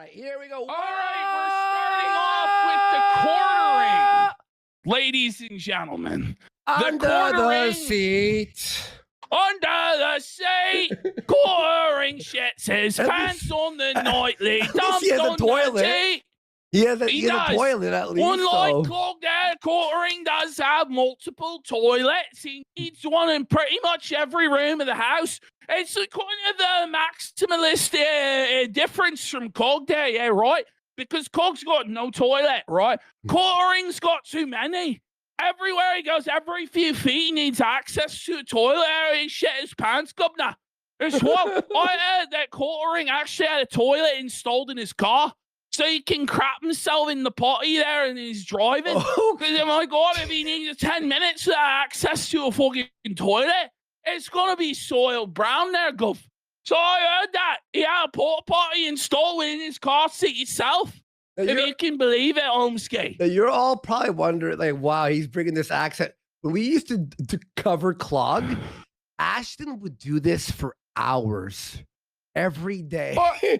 right, here we go. All right, we're starting off with the quartering. Ladies and gentlemen, Under the seat. Under the seat, quartering shits his pants on the nightly, dumped on the seat. He has a toilet at least. Unlike Clogdale, quartering does have multiple toilets. He needs one in pretty much every room of the house. It's kind of the maximalist difference from Cogday, yeah, right? Because Cog's got no toilet, right? Quartering's got too many. Everywhere he goes, every few feet, he needs access to a toilet area. He shit his pants, governor. It's what I heard that Quartering actually had a toilet installed in his car. So he can crap himself in the potty there and he's driving. Because, oh my God, if he needs 10 minutes to have access to a fucking toilet, it's going to be soiled brown there, Gov. So I heard that. He had a porta potty installed in his car seat itself. If you can believe it, Holmesky. You're all probably wondering, like, wow, he's bringing this accent. When we used to cover Clog, Ashton would do this for hours. Every day. Hey,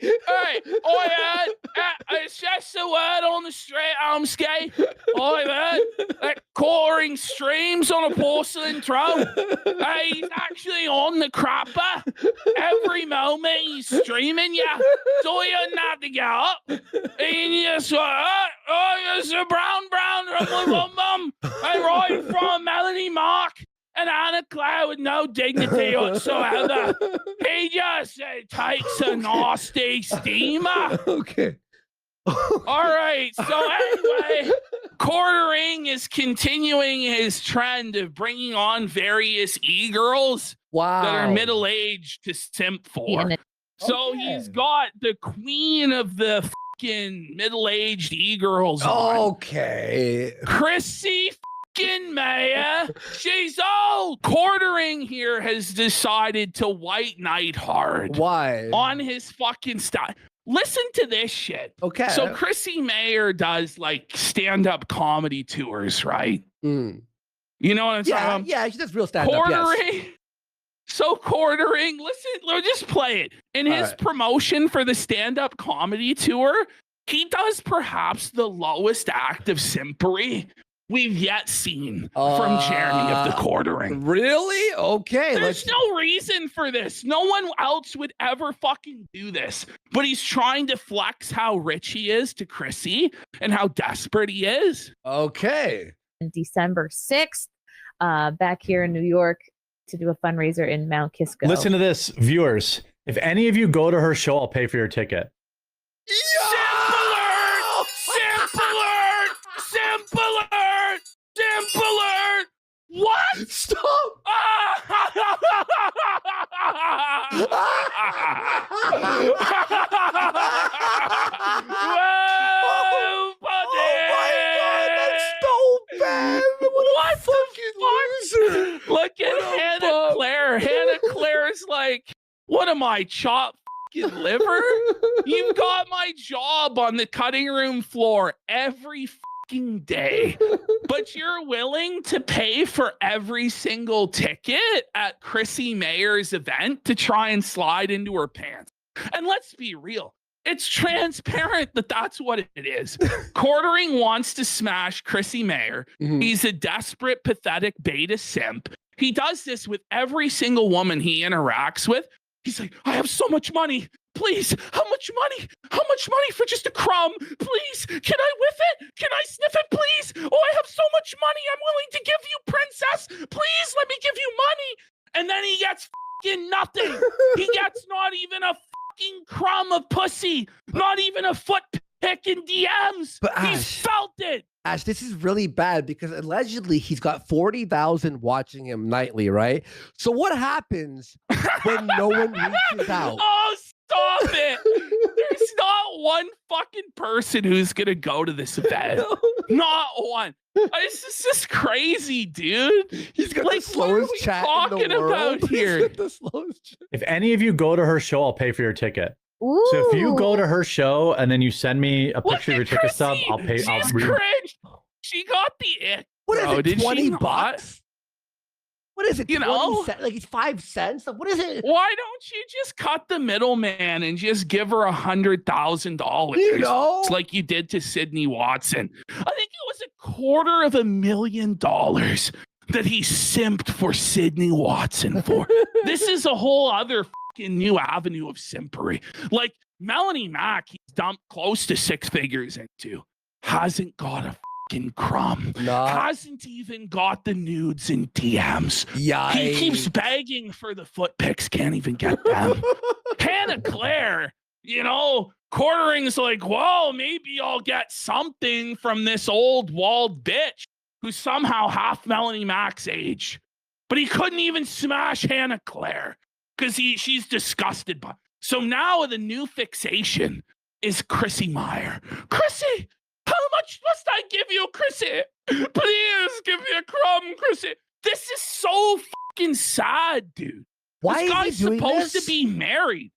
it's just a word on the street, Holmesky. I heard that quartering streams on a porcelain throne. Hey, he's actually on the crapper. Every moment he's streaming you. So you don't have to get up. And you just it's a brown, bum. I ride from Melanie Mark and Anna Claire with no dignity whatsoever. He just takes a nasty steamer. Okay. All right. So anyway, Quartering is continuing his trend of bringing on various e-girls that are middle-aged to simp for. So he's got the queen of the fucking middle-aged e-girls on. Okay. Chrissie Mayer. She's old. Quartering here has decided to white knight hard. Why? On his fucking style. Listen to this shit. Okay. So Chrissie Mayer does like stand-up comedy tours, right? Mm. You know what I'm talking about? Yeah, she does real stand-up. Quartering. Yes. So Quartering, listen, let me just play it. In his promotion for the stand-up comedy tour, he does perhaps the lowest act of simpery we've yet seen from Jeremy of the Quartering. Really? Okay. There's no reason for this. No one else would ever fucking do this. But he's trying to flex how rich he is to Chrissie and how desperate he is. Okay. December 6th, back here in New York to do a fundraiser in Mount Kisco. Listen to this, viewers. If any of you go to her show, I'll pay for your ticket. Simpler! What? Stop! Whoa, buddy! Oh my God, that's so bad! What a fucking loser! Look at Hannah Claire. Hannah Claire's like, what am I, chopped fucking liver? You've got my job on the cutting room floor every day, but you're willing to pay for every single ticket at Chrissie Mayer's event to try and slide into her pants. And let's be real, it's transparent that that's what it is. Quartering wants to smash Chrissie Mayer. He's a desperate, pathetic beta simp. He does this with every single woman he interacts with. He's like, I have so much money. Please, how much money? How much money for just a crumb? Please, can I whiff it? Can I sniff it, please? Oh, I have so much money. I'm willing to give you, princess. Please, let me give you money. And then he gets fucking nothing. He gets not even a fucking crumb of pussy. Not even a foot pick in DMs. But he's felt it. Ash, this is really bad because allegedly he's got 40,000 watching him nightly, right? So what happens when no one reaches out? Oh, stop it. There's not one fucking person who's going to go to this event. Not one. This is just crazy, dude. He's got the slowest chat in the world. About here? The slowest chat. If any of you go to her show, I'll pay for your ticket. Ooh. So if you go to her show and then you send me a picture of your ticket stub, I'll pay. She's cringe. She got the ick. What is it, 20 bucks? What is it? You 20 know? cents? Like it's 5 cents? Like, what is it? Why don't you just cut the middleman and just give her $100,000? You know? It's like you did to Sydney Watson. I think it was $250,000 that he simped for Sydney Watson for. This is a whole other fucking new avenue of simpery. Like Melanie Mack, he's dumped close to 6 figures into. Hasn't got a fucking crumb. Nah. Hasn't even got the nudes and DMs. Yikes. He keeps begging for the foot pics, can't even get them. Hannah Claire, you know, quartering's like, well, maybe I'll get something from this old walled bitch who's somehow half Melanie Mack's age. But he couldn't even smash Hannah Claire because she's disgusted by. So now the new fixation is Chrissie Meyer. Chrissie, how much must I give you, Chrissie? Please give me a crumb, Chrissie. This is so fucking sad, dude. Why this guy's is he doing supposed this? to be married.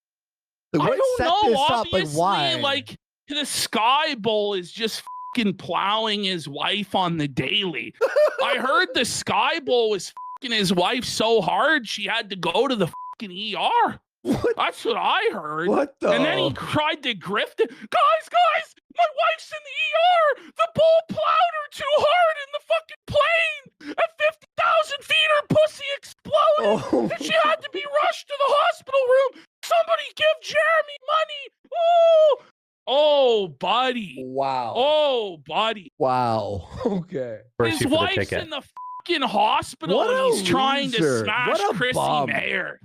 Like, I what don't set know. this up? Obviously, why? like the Sky Bowl is just fucking plowing his wife on the daily. I heard the Sky Bowl was fucking his wife so hard she had to go to the fucking ER. What? That's what I heard. What the? And then he tried to grift it. Guys, my wife's in the ER. The bull plowed her too hard in the fucking plane. At 50,000 feet, her pussy exploded. Oh. And she had to be rushed to the hospital room. Somebody give Jeremy money. Oh, buddy. Wow. Oh, buddy. Wow. Okay. His wife's in the fucking hospital What and a he's trying to loser. smash What a Chrissie bum. Mayer.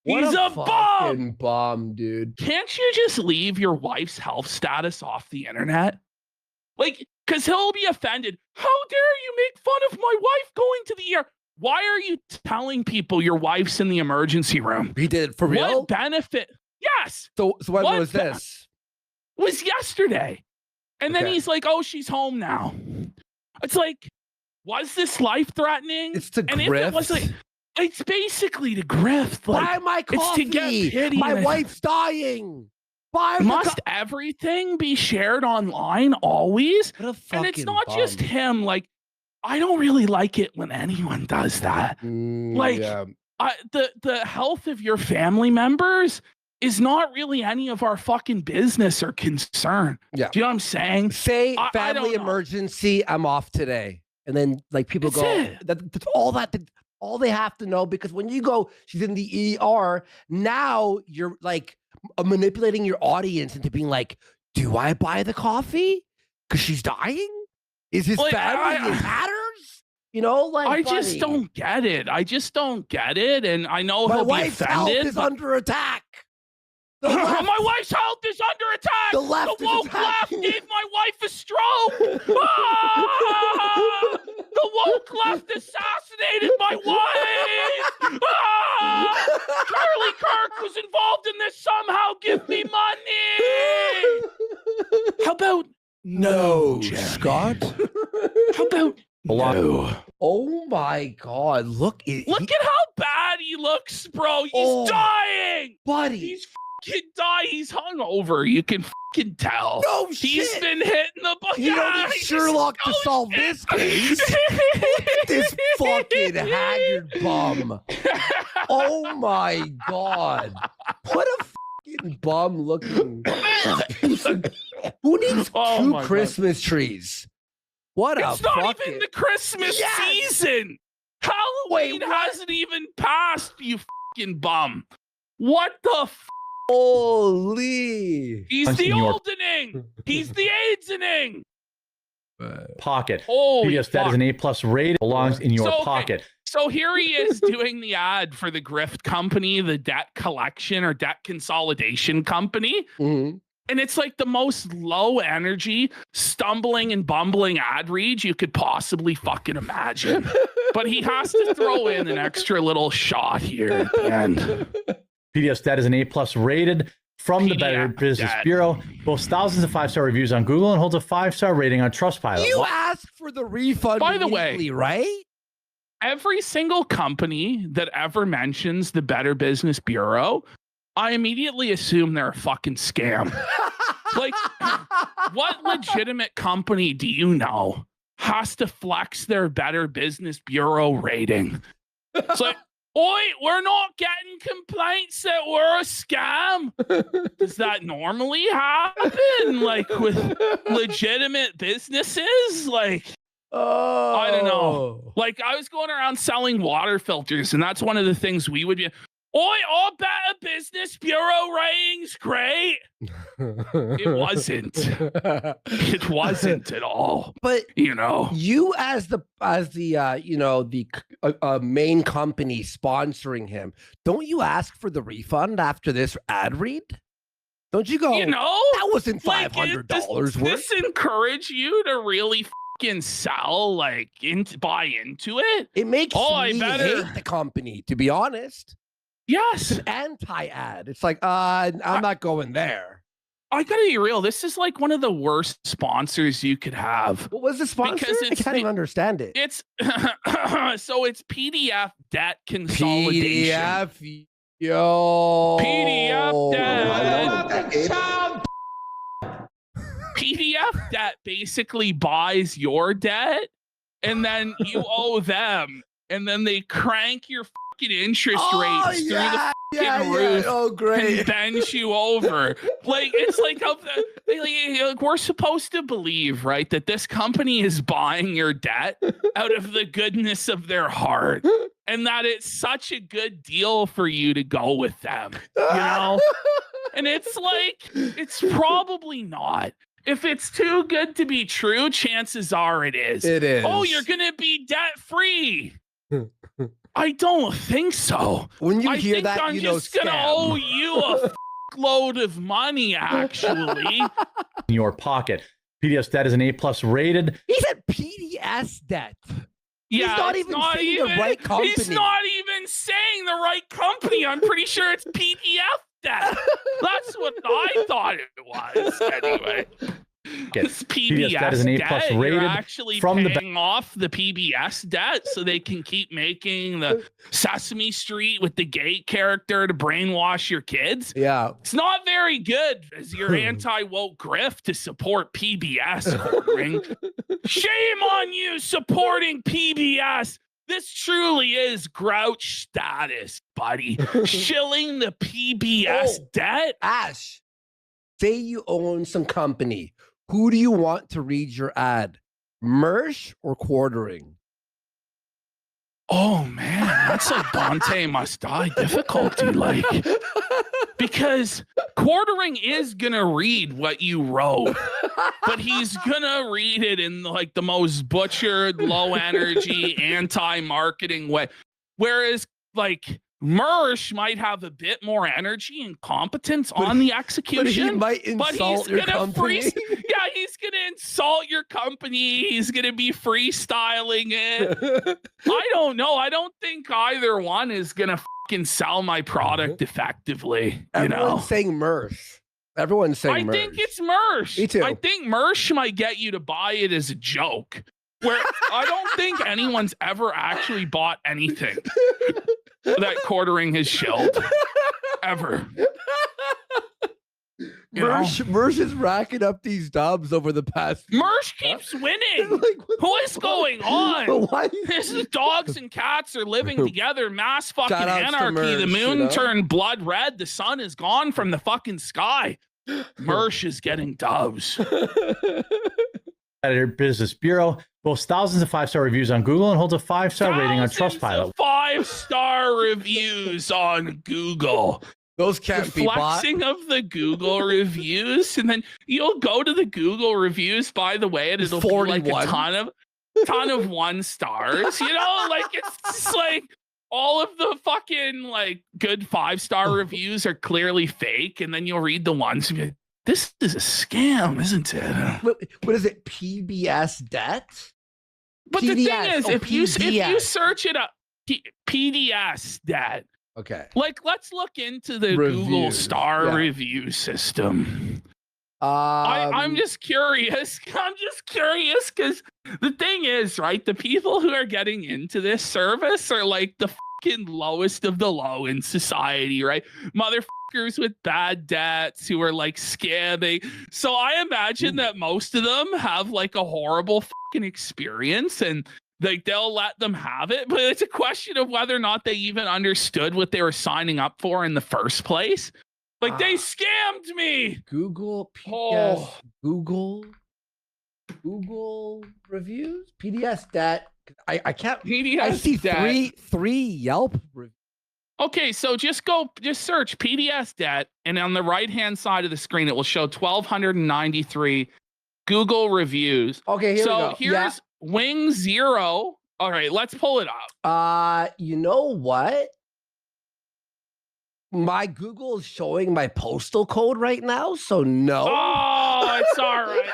What He's a fucking bum. bum, dude. Can't you just leave your wife's health status off the internet? Like, because he'll be offended. How dare you make fun of my wife going to the ER? Why are you telling people your wife's in the emergency room? He did it for real? What benefit? Yes. So when What was this? It was yesterday. And then Okay. he's like, oh, she's home now. It's like, was this life-threatening? It's to And if it was like, it's basically to grift. Like, buy my it's coffee. to get pity. My and- wife's dying. Buy Must everything be shared online always? What a fucking And it's not bum. just him. Like, I don't really like it when anyone does that. Like, yeah. The health of your family members is not really any of our fucking business or concern. Yeah. Do you know what I'm saying? Say I family don't know. emergency, I'm off today. And then like people That's go, it. that's all they have to know, because when you go, she's in the ER, now you're like manipulating your audience into being like, do I buy the coffee? Because she's dying? Is his Like, family it matters? You know, like I just buddy, don't get it. I just don't get it. And I know my he'll be wife's health offended. is but- under attack. The left, My wife's health is under attack. the left The is woke left attacking. gave my wife a stroke. Ah! The woke left assassinated my wife. Ah! Charlie Kirk was involved in this somehow. Give me money. How about No, Jeremy? Scott. How about no? Oh my God! Look Look at how bad he looks, bro. He's Oh. dying. buddy. He's fucking dying. He's hungover. You can fucking tell. No He's shit. been hitting the ball. You don't need Sherlock to solve this case. This fucking haggard bum. Oh my God! What a fucking bum looking. Who needs Oh two my God. Christmas trees? What a It's not fucking. even the Christmas Yes! season. Halloween what? hasn't even passed, you fucking bum. What the f? Holy. He's Punch the in your- oldening. He's the AIDS-ening. Pocket. Holy Yes, that is fuck. an A+ rated. Belongs in your So, okay. pocket. So here he is doing the ad for the grift company, the debt collection or debt consolidation company. Mhm. And it's like the most low energy, stumbling and bumbling ad read you could possibly fucking imagine. But he has to throw in an extra little shot here at the end. PDS Debt is an A+ rated from the PDF Better Business Debt. Bureau. Boasts thousands of 5-star reviews on Google and holds a 5-star rating on Trustpilot. You asked for the refund. By the way- immediately, right? Every single company that ever mentions the Better Business Bureau, I immediately assume they're a fucking scam. Like, what legitimate company do you know has to flex their Better Business Bureau rating? It's like, oi, we're not getting complaints that we're a scam. Does that normally happen? Like with legitimate businesses? Like, Oh, I don't know. Like I was going around selling water filters, and that's one of the things we would be. Oi, all Better Business Bureau ratings, great. It wasn't. It wasn't at all. But you know, you as the main company sponsoring him, don't you ask for the refund after this ad read? Don't you go? You know, that wasn't $500 worth. This encourage you to really fucking sell, like, buy into it. It makes me hate the company, to be honest. Yes, it's an anti-ad. It's like, I'm not going there. I gotta be real. This is like one of the worst sponsors you could have. What was the sponsor? I can't even understand it. It's so it's PDF debt consolidation. PDF debt. PDF debt basically buys your debt, and then you owe them, and then they crank your fucking interest rates through the fucking roof. Oh, great. And bend you over. Like it's like we're supposed to believe, right, that this company is buying your debt out of the goodness of their heart, and that it's such a good deal for you to go with them, you know? And it's like, it's probably not. If it's too good to be true, chances are it is. It is. Oh, you're gonna be debt free. I don't think so. When you hear that, I'm you know, just gonna owe you a load of money, actually. In your pocket. PDS debt is an A+ rated. He said PDS debt. Yeah, he's not even saying the right company. He's not even saying the right company. I'm pretty sure it's PDF debt. That's what I thought it was. Anyway. It's PBS debt is an A+ rated. You're actually from paying off the PBS debt so they can keep making the Sesame Street with the gay character to brainwash your kids. Yeah. It's not very good as your anti-woke grift to support PBS. Shame on you supporting PBS. This truly is grouch status, buddy. Shilling the PBS debt. Ash, say you own some company. Who do you want to read your ad? Mersh or Quartering? Oh man, that's like Dante Must Die difficulty, like, because Quartering is gonna read what you wrote, but he's gonna read it in like the most butchered, low energy, anti-marketing way. Whereas like Mersh might have a bit more energy and competence on the execution. But he might insult your company. Yeah, he's gonna insult your company. He's gonna be freestyling it. I don't know. I don't think either one is gonna fucking sell my product effectively. Everyone's saying Mersh. Everyone's saying Mersh. I think it's Mersh. Me too. I think Mersh might get you to buy it as a joke. Where I don't think anyone's ever actually bought anything that Quartering has shilled ever. Mersh is racking up these dubs over the past. Mersh keeps winning. Like, what is going on? This is dogs and cats are living together. Mass fucking anarchy. Mersh, the moon turned blood red. The sun is gone from the fucking sky. Mersh is getting dubs. Editor Business Bureau boasts thousands of 5-star reviews on Google and holds a 5-star rating on Trustpilot. 5-star reviews on Google. Those can't be bought. Flexing of the Google reviews, and then you'll go to the Google reviews, by the way, and it'll 41. Be like a ton of 1 stars. You know, like it's just like all of the fucking like good 5-star reviews are clearly fake, and then you'll read the ones and be like, this is a scam, isn't it? What is it? PBS debt? But PDS. The thing is, if you search it up, PDS debt. Okay. Like, let's look into the Google star review system. I'm just curious. I'm just curious because the thing is, right? The people who are getting into this service are like the fucking lowest of the low in society, right? Motherfuckers with bad debts who are like scamming. So I imagine that most of them have like a horrible fucking experience, and Like they'll let them have it, but it's a question of whether or not they even understood what they were signing up for in the first place. Like they scammed me. Google Oh. Google reviews, PDS debt. I can't. PDS I see debt. three Yelp reviews. Okay, so just search PDS debt, and on the right-hand side of the screen, it will show 1,293 Google reviews. Okay, here we go. Here's Wing Zero. All right, let's pull it up. You know what? My Google is showing my postal code right now, so no. Oh, it's all right.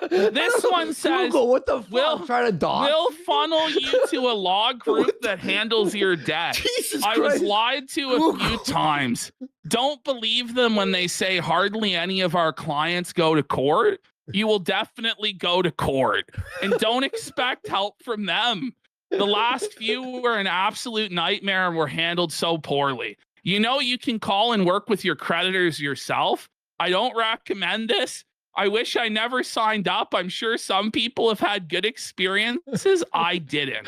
This one says, Google, what the fuck? I'm trying to dox. We'll funnel you to a log group that handles your debt. Jesus I Christ. was lied to a few times. Don't believe them when they say hardly any of our clients go to court. You will definitely go to court. And don't expect help from them. The last few were an absolute nightmare and were handled so poorly. You know, you can call and work with your creditors yourself. I don't recommend this. I wish I never signed up. I'm sure some people have had good experiences. I didn't.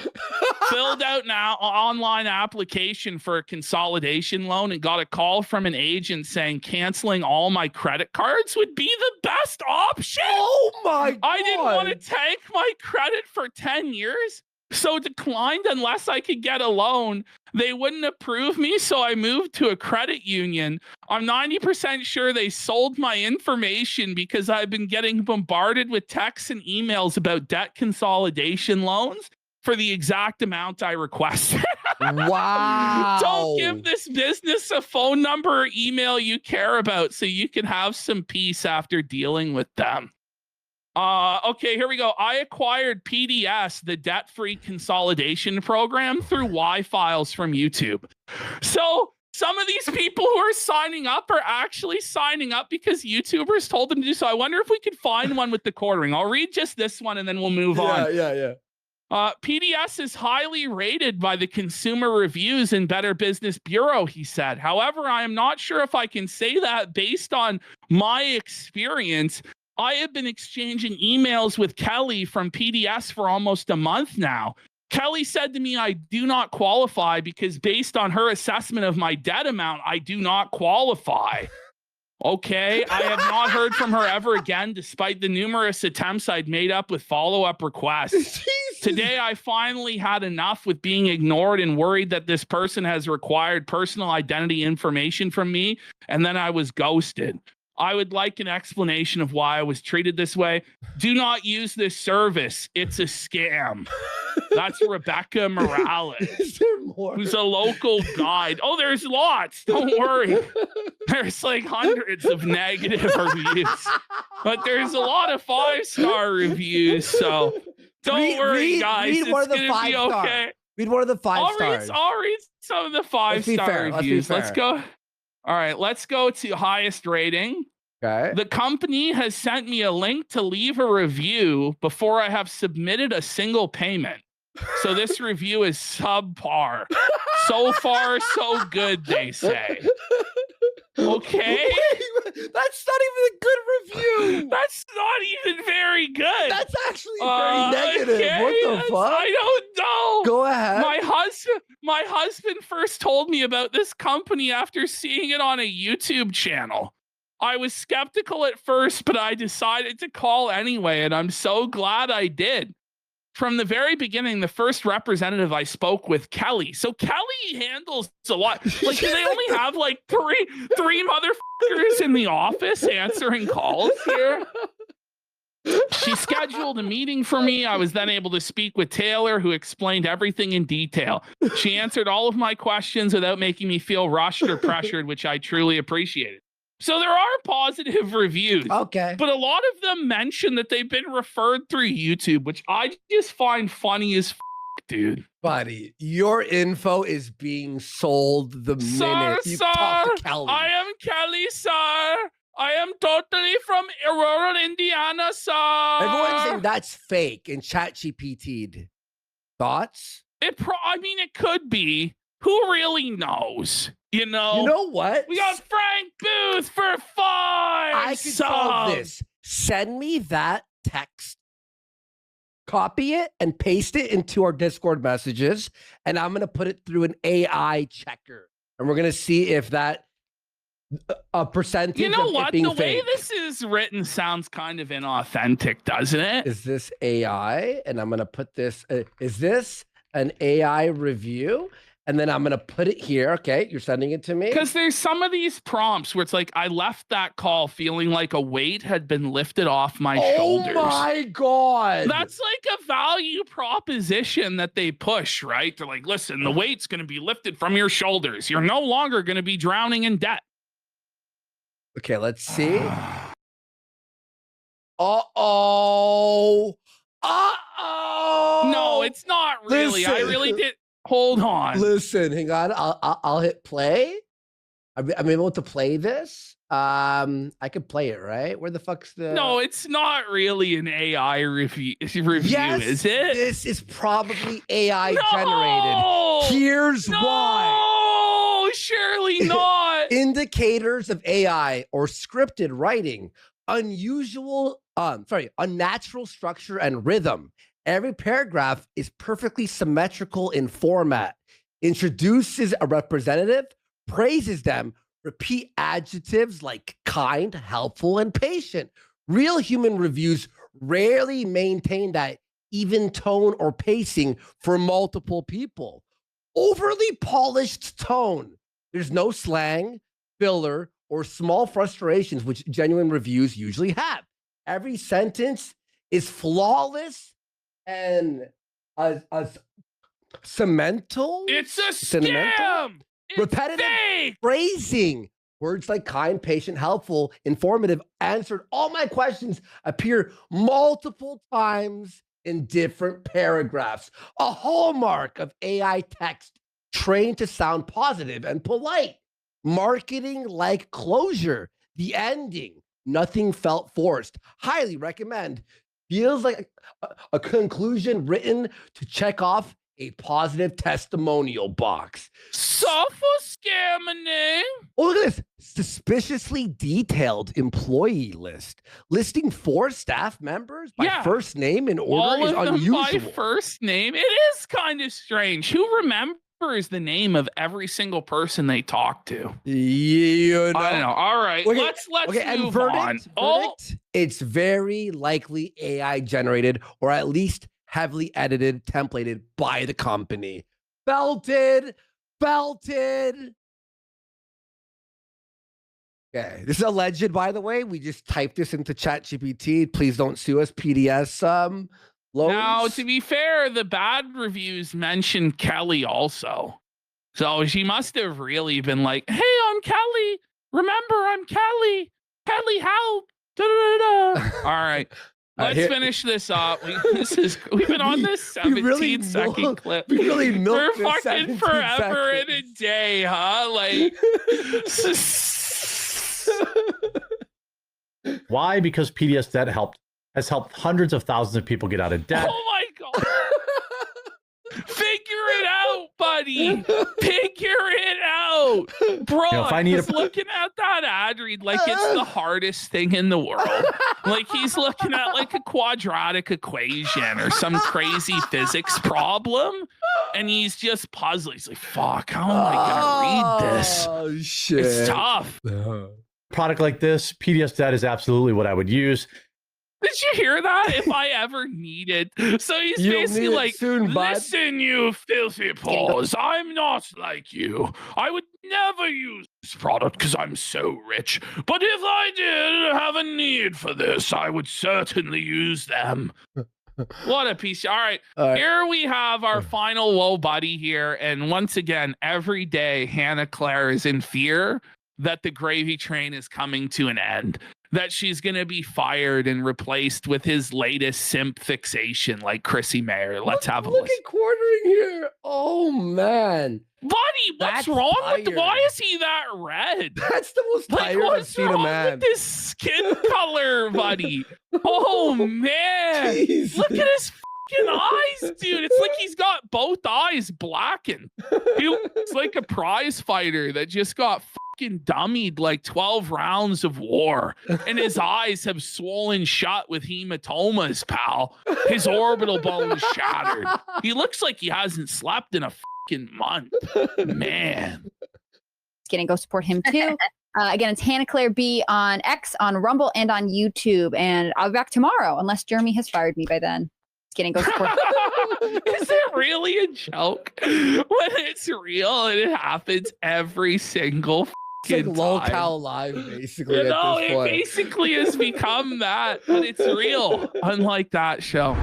Filled out an online application for a consolidation loan and got a call from an agent saying canceling all my credit cards would be the best option. Oh my God. I didn't want to take my credit for 10 years. So declined unless I could get a loan. They wouldn't approve me, so I moved to a credit union. I'm 90% sure they sold my information because I've been getting bombarded with texts and emails about debt consolidation loans for the exact amount I requested. Wow. Don't give this business a phone number or email you care about so you can have some peace after dealing with them. Okay, here we go. I acquired PDS, the debt-free consolidation program, through Y-Files from YouTube. So some of these people who are signing up are actually signing up because YouTubers told them to do so. I wonder if we could find one with the quartering. I'll read just this one and then we'll move on. Yeah. PDS is highly rated by the Consumer Reviews and Better Business Bureau, he said. However, I am not sure if I can say that based on my experience. I have been exchanging emails with Kelly from PDS for almost a month now. Kelly said to me, I do not qualify because based on her assessment of my debt amount, I do not qualify. Okay, I have not heard from her ever again, despite the numerous attempts I'd made up with follow-up requests. Jesus. Today, I finally had enough with being ignored and worried that this person has required personal identity information from me, and then I was ghosted. I would like an explanation of why I was treated this way. Do not use this service. It's a scam. That's Rebecca Morales. Is there more? Who's a local guide. Oh, there's lots. Don't worry. There's like hundreds of negative reviews. But there's a lot of 5-star reviews. So don't worry, guys. Read one of the it's going to be 5-star. okay. Read one of the 5 stars. I'll read some of the 5-star reviews. Let's go. All right, let's go to highest rating. Okay. The company has sent me a link to leave a review before I have submitted a single payment. So this review is subpar. So far, so good, they say. Okay. Wait, that's not even a good review. That's not even very good. That's actually very negative. Okay, What the fuck? I don't know. Go ahead. My husband first told me about this company after seeing it on a YouTube channel. I was skeptical at first, but I decided to call anyway, and I'm so glad I did. From the very beginning, the first representative I spoke with, Kelly. So Kelly handles a lot. Like, do they only have like three motherfuckers in the office answering calls here? She scheduled a meeting for me. I was then able to speak with Taylor, who explained everything in detail. She answered all of my questions without making me feel rushed or pressured, which I truly appreciated. So there are positive reviews. Okay. But a lot of them mention that they've been referred through YouTube, which I just find funny as dude. Buddy, your info is being sold the minute you talk to Kelly. I am Kelly, sir. I am totally from rural Indiana, sir. Everyone's saying that's fake and ChatGPT'd. Thoughts? I mean, it could be. Who really knows? You know what? We got Frank Booth for 5 I could solve subs. this. Send me that text copy it and paste it into our Discord messages, and I'm going to put it through an AI checker. And we're going to see if that a percentage You know of what? it being The way fake. this is written sounds kind of inauthentic, doesn't it? Is this AI? And I'm going to put this, is this an AI review? And then I'm going to put it here. Okay, you're sending it to me? Because there's some of these prompts where it's like, I left that call feeling like a weight had been lifted off my shoulders. Oh my God. That's like a value proposition that they push, right? They're like, listen, the weight's going to be lifted from your shoulders. You're no longer going to be drowning in debt. Okay, let's see. Uh-oh. Uh-oh. No, it's not really. I Listen. really did. Hold on. Listen, hang on. I'll hit play. I'm able to play this. I could play it, right? Where the fuck's the? No, it's not really an AI review, Yes, is it? This is probably AI No! generated. Here's why. No, surely not. Indicators of AI or scripted writing, unnatural structure and rhythm. Every paragraph is perfectly symmetrical in format, introduces a representative, praises them, repeat adjectives like kind, helpful, and patient. Real human reviews rarely maintain that even tone or pacing for multiple people. Overly polished tone. There's no slang, filler, or small frustrations, which genuine reviews usually have. Every sentence is flawless and cemental. It's a Sentimental? scam. It's Repetitive fake. phrasing. Words like kind, patient, helpful, informative, answered all my questions appear multiple times in different paragraphs. A hallmark of AI text trained to sound positive and polite. Marketing like closure. The ending. Nothing felt forced. Highly recommend. Feels like a conclusion written to check off a positive testimonial box. Scamming. Oh, look at this suspiciously detailed employee list listing 4 staff members by Yeah. first name in order All is of them by unusual. first name. It is kind of strange. Who remembers the name of every single person they talk to? You know. I don't know. All right, Okay, let's and move verdict, on. Oh, it's very likely AI generated or at least heavily edited, templated by the company. Belted. Okay, this is alleged, by the way. We just typed this into ChatGPT. Please don't sue us, PDS loans. now to be fair, the bad reviews mention Kelly also, so she must have really been like, "Hey, I'm Kelly. Remember, I'm Kelly. Kelly, help!" Da-da-da-da. All right. Let's finish this up. We've been on this 17-second clip We really milked for this fucking 17 forever and a seconds. day, huh? Like, Why? Because PDS debt has helped hundreds of thousands of people get out of debt. oh my God. Figure it out, buddy. Figure it out. Bro, If I need just looking at that ad read like it's the hardest thing in the world. Like he's looking at like a quadratic equation or some crazy physics problem. And he's just puzzling. He's like, fuck, how am I going to read this? Oh, shit. It's tough. Product like this, PDS debt is absolutely what I would use. Did you hear that? If I ever need it. So he's You'll basically need it like, soon, bud. listen, you filthy paws. I'm not like you. I would never use this product because I'm so rich. But if I did have a need for this, I would certainly use them. What a piece. All right. Here we have our final woe buddy here. And once again, every day, Hannah Claire is in fear that the gravy train is coming to an end, that she's going to be fired and replaced with his latest simp fixation like Chrissie Mayer. Let's have a Look listen. at quartering here. Oh, man. Buddy, what's That's wrong with tired. why is he that red? That's the most Like, tired I've what's seen a wrong man. with this skin color, buddy? Oh, man. Jeez. Look at his fucking eyes, dude. It's like he's got both eyes blackened. He looks like a prize fighter that just got fucking dummied like 12 rounds of war, and his eyes have swollen shut with hematomas, pal. His orbital bone is shattered. He looks like he hasn't slept in a fucking month. Man. Just kidding. Go support him too. Again, it's Hannah Claire B on X, on Rumble, and on YouTube. And I'll be back tomorrow, unless Jeremy has fired me by then. Just kidding. Go support him. Is it really a joke? When it's real and it happens every single It's like time. lolcow live, basically. You know, at this it point. basically has become that, but it's real. Unlike that show.